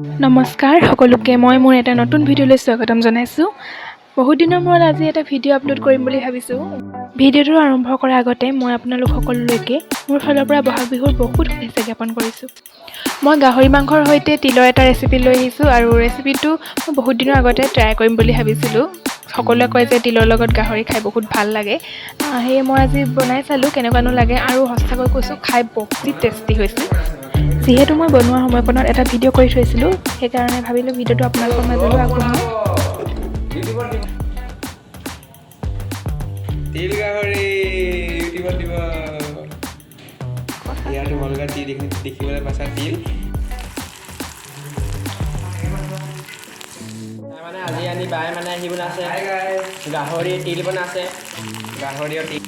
নমস্কাৰ সকলোকে মই মোৰ এটা নতুন ভিডিঅ'লৈ স্বাগতম জনাইছোঁ। বহুত দিনৰ মূৰত আজি এটা ভিডিঅ' আপলোড কৰিম বুলি ভাবিছোঁ। ভিডিঅ'টো আৰম্ভ কৰাৰ আগতে মই আপোনালোক সকলোলৈকে মোৰ ফালৰ পৰা বহাগ বিহুৰ বহুত শুভেচ্ছা জ্ঞাপন কৰিছোঁ। মই গাহৰি মাংসৰ সৈতে তিলৰ এটা ৰেচিপি লৈ আহিছোঁ আৰু ৰেচিপিটো মই বহুত দিনৰ আগতে ট্ৰাই কৰিম বুলি ভাবিছিলোঁ। সকলোৱে কয় যে তিলৰ লগত গাহৰি খাই বহুত ভাল লাগে, সেয়ে মই আজি বনাই চালোঁ কেনেকুৱানো লাগে আৰু সঁচাকৈ কৈছোঁ খাই বহুত টেষ্টি হৈছিল। যিহেতু মই বনোৱা সময়কণত এটা ভিডিঅ' কৰি থৈছিলোঁ, সেইকাৰণে ভাবিলোঁ ভিডিঅ'টো আপোনালোকৰ মাজলৈ আগবঢ়াওঁ। তিল গাহৰি ইউটিউবত দিব। ইয়াত তোমালোকে তিল দেখিবলৈ পাইছা তিল। মানে আজি আনি বাই মানে আহি বনাইছে গাহৰি তিল বনাইছে গাহৰি আৰু তিল।